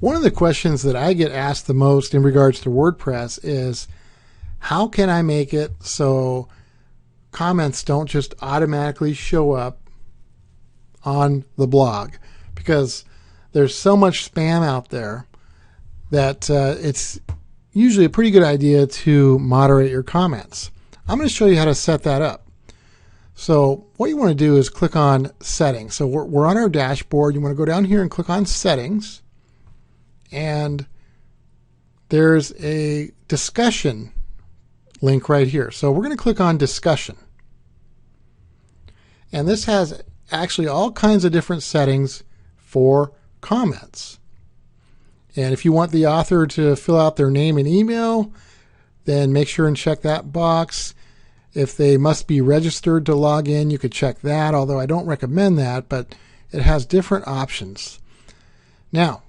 One of the questions that I get asked the most in regards to WordPress is, how can I make it so comments don't just automatically show up on the blog? Because there's so much spam out there that it's usually a pretty good idea to moderate your comments. I'm going to show you how to set that up. So what you want to do is click on Settings. So we're on our dashboard. You want to go down here and click on Settings. And there's a discussion link right here. So we're going to click on Discussion. And this has actually all kinds of different settings for comments. And if you want the author to fill out their name and email, then make sure and check that box. If they must be registered to log in, you could check that, although I don't recommend that, but it has different options. Now,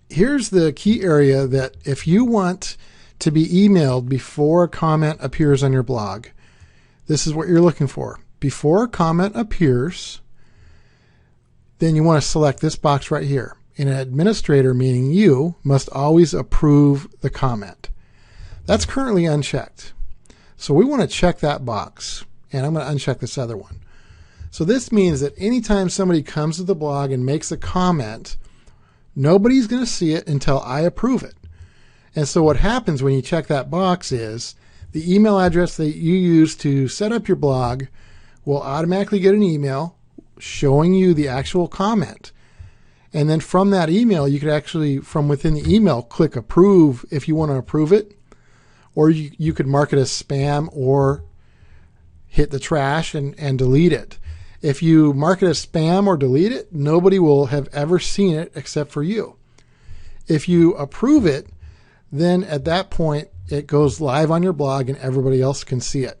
here's the key area that if you want to be emailed before a comment appears on your blog, this is what you're looking for. Before a comment appears, then you want to select this box right here. An administrator, meaning you, must always approve the comment. That's currently unchecked. So we want to check that box, and I'm going to uncheck this other one. So this means that anytime somebody comes to the blog and makes a comment, nobody's going to see it until I approve it. And so what happens when you check that box is the email address that you use to set up your blog will automatically get an email showing you the actual comment. And then from that email, you could actually, from within the email, click approve if you want to approve it. Or you could mark it as spam or hit the trash and delete it. If you mark it as spam or delete it, nobody will have ever seen it except for you. If you approve it, then at that point, it goes live on your blog and everybody else can see it.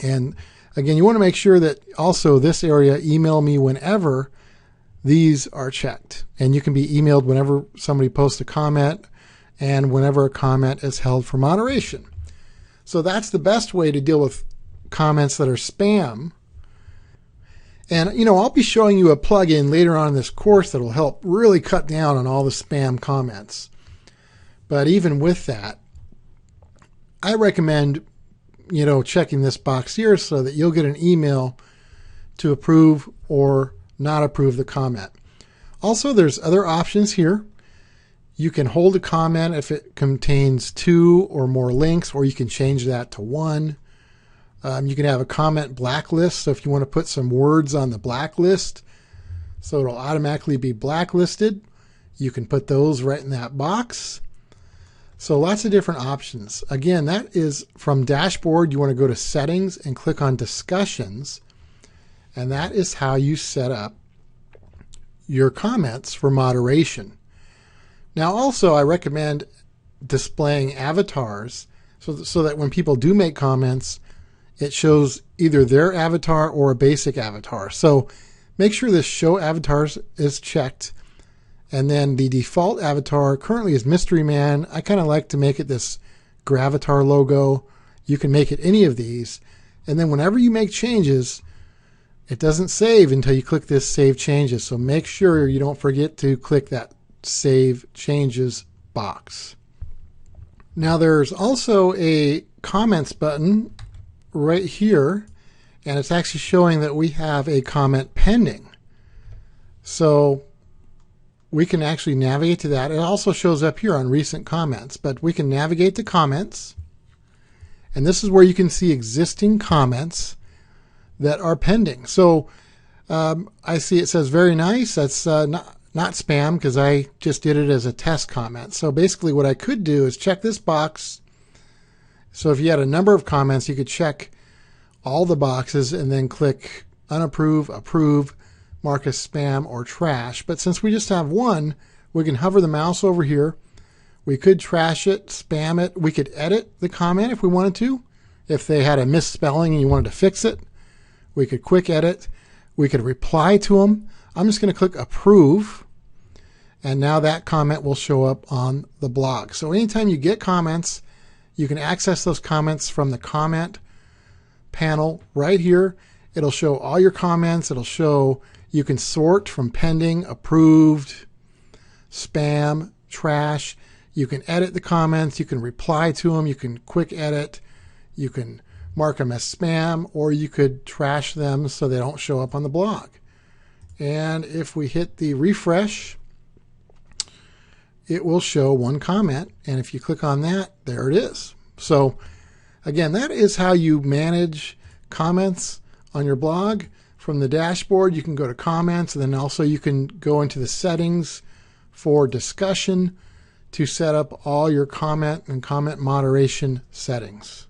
And again, you want to make sure that also this area, email me whenever, these are checked. And you can be emailed whenever somebody posts a comment and whenever a comment is held for moderation. So that's the best way to deal with comments that are spam. And, I'll be showing you a plugin later on in this course that will help really cut down on all the spam comments. But even with that, I recommend, checking this box here so that you'll get an email to approve or not approve the comment. Also, there's other options here. You can hold a comment if it contains 2 or more links, or you can change that to 1. You can have a comment blacklist. So if you want to put some words on the blacklist, so it'll automatically be blacklisted, you can put those right in that box. So lots of different options. Again, that is from dashboard. You want to go to settings and click on discussions. And that is how you set up your comments for moderation. Now also, I recommend displaying avatars so that when people do make comments, it shows either their avatar or a basic avatar. So make sure this show avatars is checked. And then the default avatar currently is Mystery Man. I kind of like to make it this Gravatar logo. You can make it any of these. And then whenever you make changes, it doesn't save until you click this Save Changes. So make sure you don't forget to click that Save Changes box. Now there's also a comments button right here, and it's actually showing that we have a comment pending. So we can actually navigate to that. It also shows up here on recent comments, but we can navigate to comments, and this is where you can see existing comments that are pending. So I see it says very nice. That's not spam because I just did it as a test comment. So basically what I could do is check this box. So if you had a number of comments, you could check all the boxes and then click unapprove, approve, mark as spam or trash. But since we just have one, we can hover the mouse over here. We could trash it, spam it. We could edit the comment if we wanted to. If they had a misspelling and you wanted to fix it, we could quick edit. We could reply to them. I'm just going to click approve. And now that comment will show up on the blog. So anytime you get comments, you can access those comments from the comment panel right here. It'll show all your comments. It'll show you can sort from pending, approved. spam, trash. You can edit the comments, you can reply to them, you can quick edit, you can mark them as spam, or you could trash them so they don't show up on the blog. And if we hit the refresh, it will show one comment, and if you click on that, there it is. So again, that is how you manage comments on your blog. From the dashboard, you can go to comments, and then also you can go into the settings for discussion to set up all your comment and comment moderation settings.